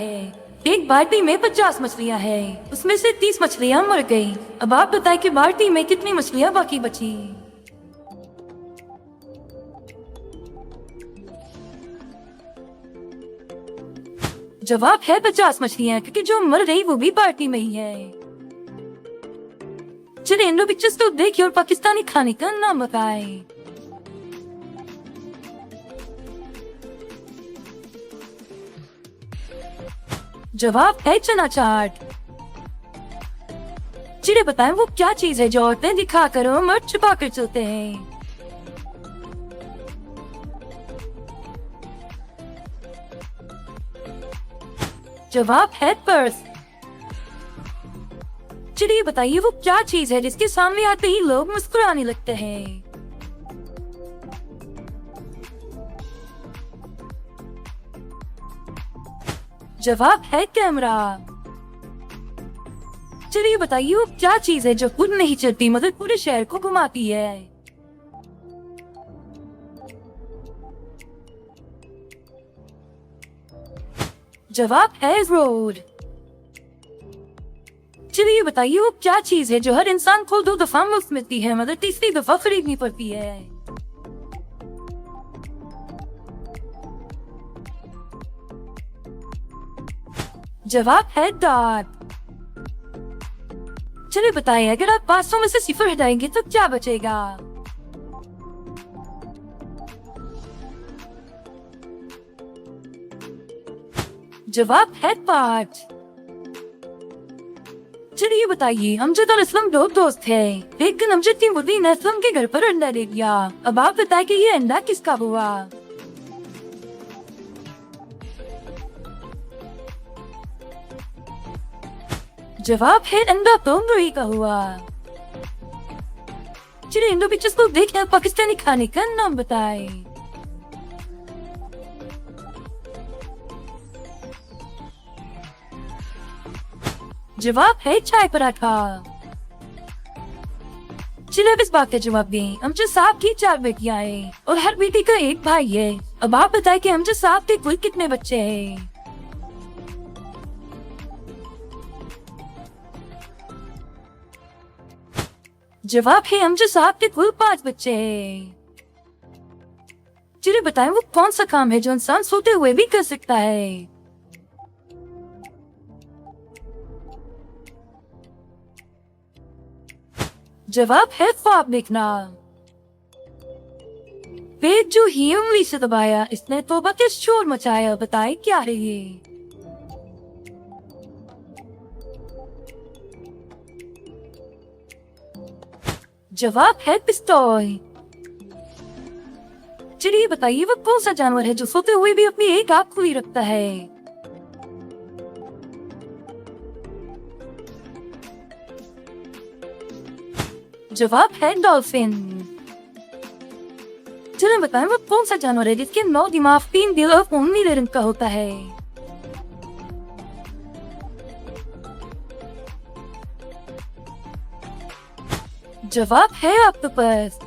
एक बाल्टी में 50 मछलियाँ हैं, उसमें से 30 मछलियाँ मर गई। अब आप बताएं कि बाल्टी में कितनी मछलियाँ बाकी बची। जवाब है 50 मछलियाँ, क्योंकि जो मर रही वो भी बाल्टी में ही है। चलिए इंडो पिक्चर्स तो देखिए और पाकिस्तानी खाने का नाम बताएं। जवाब है चना चाट। चलिए बताएं वो क्या चीज है जो औरतें दिखाकर और मर्द छुपा कर चलते हैं। जवाब है पर्स। चलिए बताइए वो क्या चीज है जिसके सामने आते ही लोग मुस्कुराने लगते हैं। जवाब है कैमरा। चलिए बताइए वो क्या चीज है जो खुद नहीं चलती मगर पूरे शहर को घुमाती है। जवाब है रोड। चलिए बताइए वो क्या चीज है जो हर इंसान को 2 दफा मुफ्त मिलती है मगर तीसरी दफा खरीदनी पड़ती है। जवाब है दांत। चलिए बताइए अगर आप 500 में से 0 हटाएंगे तो क्या बचेगा। जवाब है 5। चलिए बताइए अमजद और असलम 2 दोस्त हैं। एक दिन अमजद की मुर्गी ने असलम के घर पर अंडा दे दिया। अब आप बताएं कि ये अंडा किसका हुआ। जवाब है अंडा तो मुर्गी का हुआ। चलिए इंडो पिक्चर्स को देखकर पाकिस्तानी खाने का नाम बताएं। जवाब है चाय पराठा। चलिए अब इस बात का जवाब दें। अमजद साहब की 4 बेटियां हैं और हर बेटी का एक भाई है। अब आप बताएं कि अमजद साहब के कुल कितने बच्चे हैं। जवाब है अमजद साहब के कुल 5 बच्चे हैं। चलिए बताएं वो कौन सा काम है जो इंसान सोते हुए भी कर सकता है। जवाब है ख्वाब देखना। पेट जो ही उंगली से दबाया इसने तौबा के शोर मचाया। बताएं क्या है ये। जवाब है पिस्तौल। चलिए बताइए वो कौन सा जानवर है जो सोते हुए भी अपनी एक आंख खुली रखता है। जवाब है डॉल्फिन। चलिए बताएं वो कौन सा जानवर है जिसके 9 दिमाग, 3 दिल और खून नीले रंग का होता है। जवाब है ऑक्टोपस।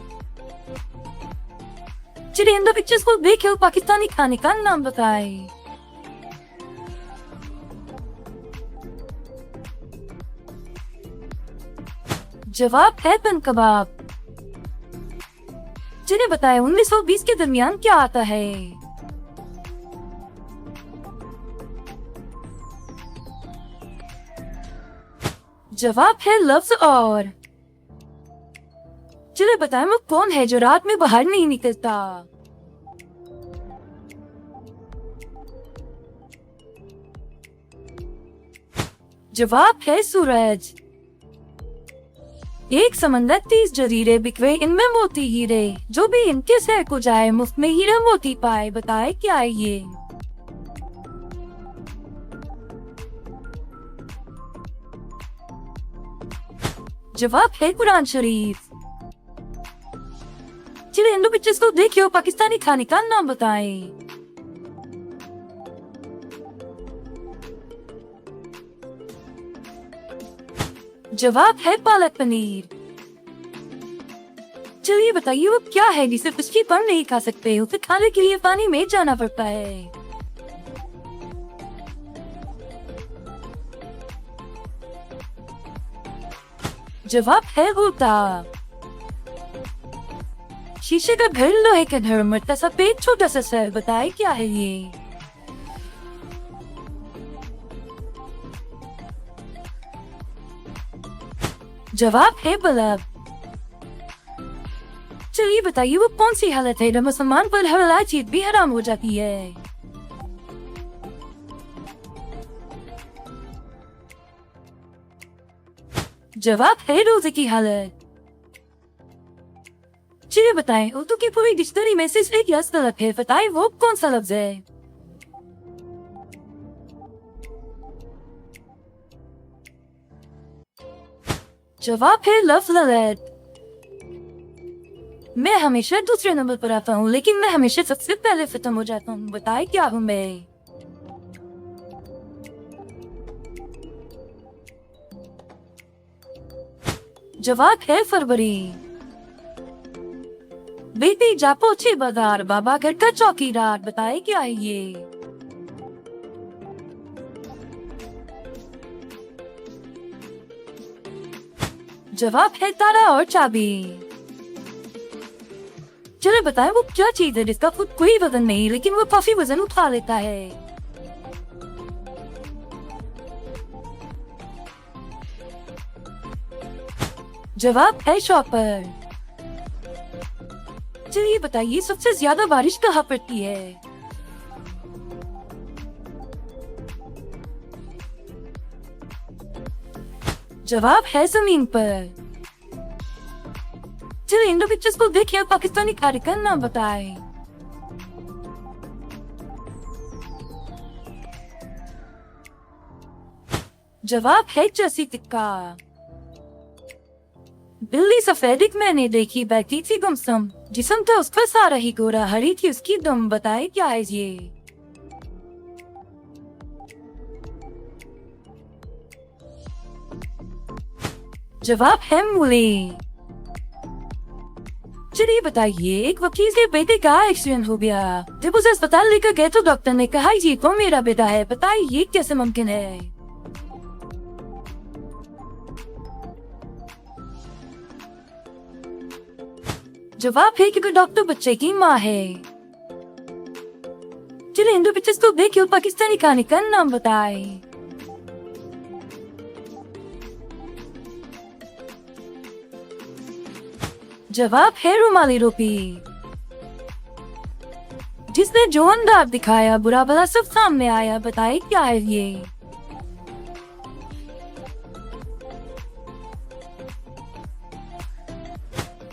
चलिए इंडो पिक्चर्स को देखे और पाकिस्तानी खाने का नाम बताएं। जवाब है बन कबाब। चलिए बताएं 1920 के दरमियान क्या आता है। जवाब है लफ्ज और। चलिए बताएं वो कौन है जो रात में बाहर नहीं निकलता। जवाब है सूरज। एक समंदर 30 जजीरे बिखरे इनमें मोती हीरे, जो भी इनके सैर को जाए मुफ्त में हीरा मोती पाए। बताए क्या है ये। जवाब है कुरान शरीफ। चलिए इंडो पिक्चर्स को देखिए और पाकिस्तानी खाने का नाम बताएं। जवाब है पालक पनीर। चलिए बताइए वो क्या है जिसे खुशकी पर नहीं खा सकते, उसे खाने के लिए पानी में जाना पड़ता है। जवाब है होता। शीशे का घर, लोहे का घर, मरता सा पेट, छोटा सा सर, बताए क्या है ये? जवाब है बल्ब। चलिए बताइए वो कौन सी हालत है जब मुसलमान पर हलाल चीज भी हराम हो जाती है? जवाब है रोजे की हालत। चलिए बताएं, उर्दू की पूरी डिक्शनरी में से एक लफ्ज तलब है, बताएं वो कौन सा लफ्ज है? जवाब है लफ्ज ललत। मैं हमेशा दूसरे नंबर पर आता हूँ, लेकिन मैं हमेशा सबसे पहले खत्म हो जाता हूँ, बताए क्या हूँ मैं? जवाब है फरवरी। बेटी जा पहुंचे बाजार, बाबा घर का चौकीदार, बताए क्या है ये? जवाब है तारा और चाबी। चलो बताएं वो क्या चीज है जिसका खुद कोई वजन नहीं, लेकिन वो काफी वजन उठा लेता है? जवाब है शॉपर। चलिए बताइए सबसे ज्यादा बारिश कहाँ पड़ती है? जवाब है जमीन पर। चलिए इंडो पिक्चर्स को देखिए और पाकिस्तानी खाने का नाम बताएं। जवाब है चसी टिक्का। बिल्ली सफेद मैंने देखी, बैठी थी गुमसुम, जिस्म था उसका सारा ही गोरा, हरी थी उसकी दुम, बताए क्या है ये? जवाब है मूली। चलिए बताइए, एक वकील के बेटे का एक्सीडेंट हो गया, जब उसे अस्पताल लेकर गए तो डॉक्टर ने कहा ये तो मेरा बेटा है, बताइए ये कैसे मुमकिन है? जवाब है क्योंकि डॉक्टर बच्चे की माँ है। चलिए हिंदू पिक्चर्स को देखिए और पाकिस्तानी खाने का नाम बताएं। जवाब है रुमाली रोटी। जिसने जो अंदाज दिखाया, बुरा भला सब सामने आया, बताए क्या है ये?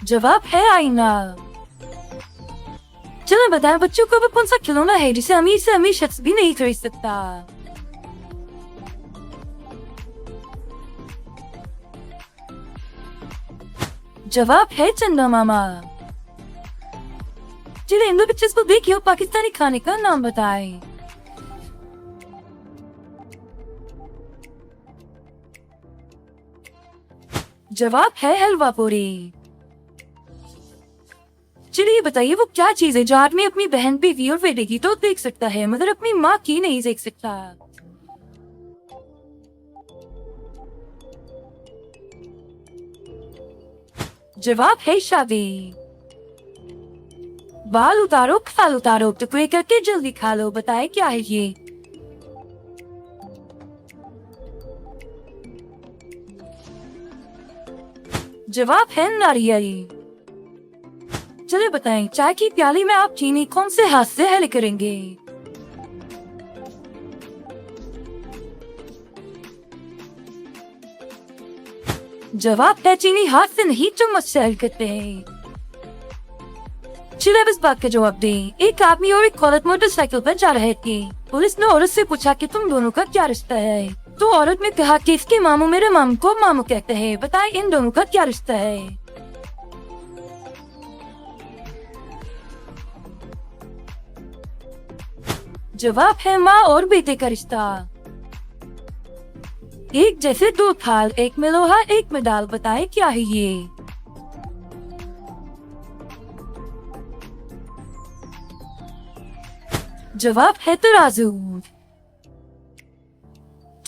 जवाब है आईना। चलो बताएं बच्चों को वो कौन सा खिलौना है जिसे अमीर से अमीर शख्स भी नहीं खरीद सकता? जवाब है चंदा मामा। चलिए हिंदू पिक्चर्स को देखिए और पाकिस्तानी खाने का नाम बताएं। जवाब है हलवा पूरी। चलिए बताइए वो क्या चीज है जो आदमी अपनी बहन, बीवी और बेटे की तो देख सकता है, मगर अपनी माँ की नहीं देख सकता? जवाब है शादी। बाल उतारो, खाल उतारो, टुकड़े करके जल्दी खा लो, बताए क्या है ये? जवाब है नारियल। चले बताएं, चाय की प्याली में आप चीनी कौन से हाथ से हल करेंगे? जवाब है चीनी हाथ से नहीं, चम्मच से हल करते हैं। चलिए अब इस बात का जवाब दें। एक आदमी और एक औरत मोटरसाइकिल पर जा रहे थे। पुलिस ने औरत से पूछा कि तुम दोनों का क्या रिश्ता है, तो औरत ने कहा कि इसके मामू मेरे मामू को मामू कहते हैं, बताएं इन दोनों का क्या रिश्ता है? जवाब है माँ और बेटे का रिश्ता। एक जैसे दो थाल, एक में लोहा एक में दाल, बताए क्या है ये? जवाब है तराजू।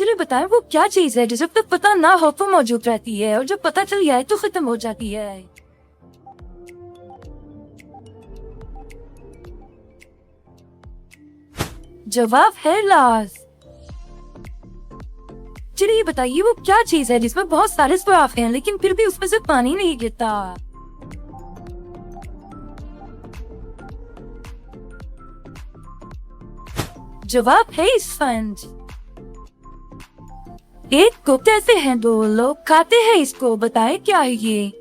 चलिए बताएं वो क्या चीज है जो जब तक पता ना हो तो मौजूद रहती है और जब पता चल जाए तो खत्म हो जाती है। जवाब है लाश। चलिए बताइए वो क्या चीज है जिसमें बहुत सारे सुराख हैं लेकिन फिर भी उसमें से पानी नहीं गिरता। जवाब है स्पंज। एक को कैसे हैं दो लोग खाते हैं इसको बताएं क्या है ये।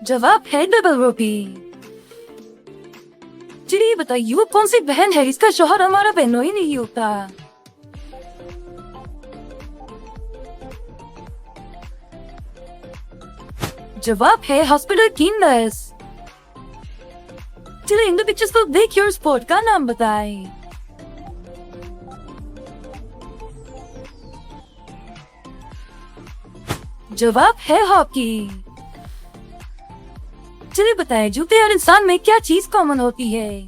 जवाब है डबल रोटी। चलिए बताइए वो कौन सी बहन है इसका शौहर हमारा बहनों ही नहीं होता। जवाब है हॉस्पिटल की नर्स। चलिए इन दो पिक्चर्स को देखिए और स्पोर्ट का नाम बताएं। जवाब है हॉकी। चलिए बताएं जूते और इंसान में क्या चीज कॉमन होती है।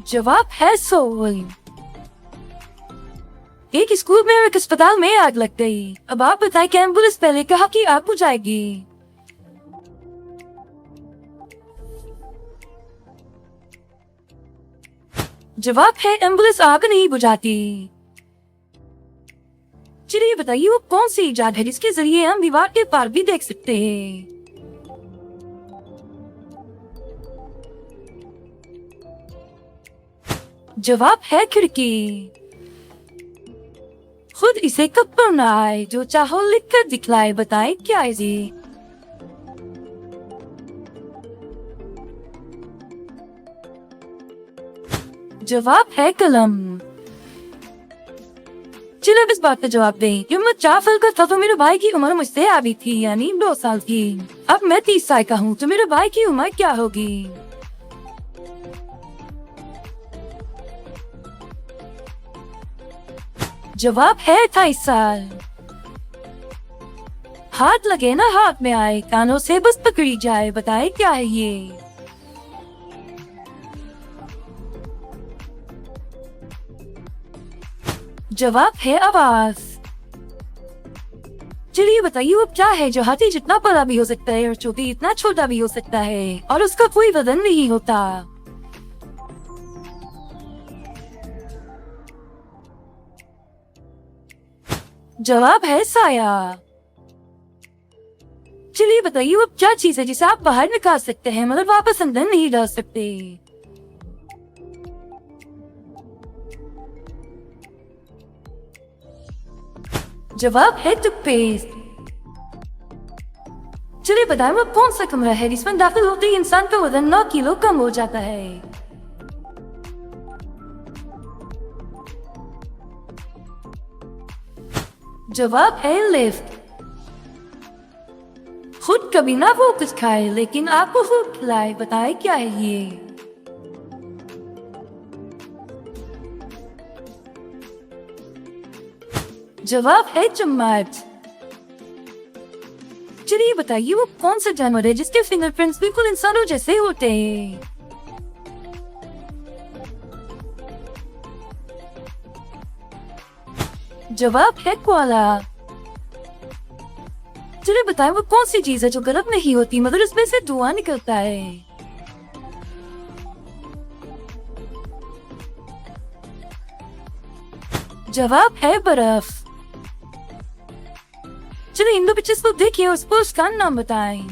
जवाब है सोल। एक स्कूल में और एक अस्पताल में आग लग गई। अब आप बताएं कि एम्बुलेंस पहले कहा कि आग बुझाएगी। जवाब है एम्बुलेंस आग नहीं बुझाती। चलिए बताइए वो कौन सी इजाद है जिसके जरिए हम दीवार के पार भी देख सकते हैं। जवाब है खिड़की। खुद इसे कब पढ़ना है जो चाहो लिख कर दिखलाए बताए क्या है जी। जवाब है कलम। चलो अब इस बात का जवाब दें कि मैं 4 साल का था तो मेरे भाई की उम्र मुझसे आधी थी यानी 2 साल की। अब मैं 30 साल का हूँ तो मेरे भाई की उम्र क्या होगी। जवाब है 28 साल। हाथ लगे ना हाथ में आए कानों से बस पकड़ी जाए बताए क्या है ये। जवाब है आवाज। चलिए बताइए वो क्या है जो हाथी जितना बड़ा भी हो सकता है और चोटी इतना छोटा भी हो सकता है और उसका कोई वजन नहीं होता। जवाब है साया। चलिए बताइए वो क्या चीज है जिसे आप बाहर निकाल सकते हैं मगर वापस अंदर नहीं डाल सकते। जवाब है टूथपेस्ट। चलिए बताएं वो कौन सा कमरा है जिसमें दाखिल होते ही इंसान का वजन 9 किलो कम हो जाता है। जवाब है लिफ्ट। खुद कभी ना वो कुछ खाए लेकिन आपको खुद खिलाए बताए क्या है ये। जवाब है चम्मच। चलिए बताइए वो कौन सा जानवर है जिसके फिंगरप्रिंट्स बिल्कुल इंसानों जैसे होते हैं। जवाब है कोआला। चलिए बताएं वो कौन सी चीज है जो गर्म नहीं होती मगर उसमें से धुआं निकलता है। जवाब है बर्फ। चलिए इन दो पिक्चर्स को देखिए और स्पोर्ट्स का नाम बताएं।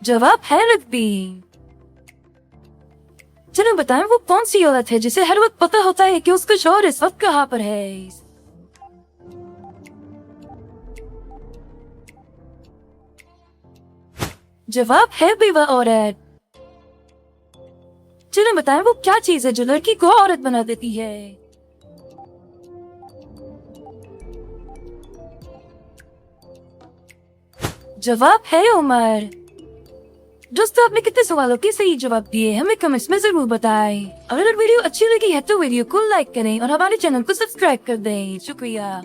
जवाब है रग्बी। चलो बताएं वो कौन सी औरत है जिसे हर वक्त पता होता है कि उसका शौहर इस वक्त कहाँ पर है। जवाब है बेवा औरत। चलो बताएं वो क्या चीज है जो लड़की को औरत बना देती है। जवाब है उम्र। दोस्तों आपने कितने सवालों के सही जवाब दिए हमें कमेंट्स में जरूर बताएं। अगर वीडियो अच्छी लगी है तो वीडियो को लाइक करें और हमारे चैनल को सब्सक्राइब कर दें। शुक्रिया।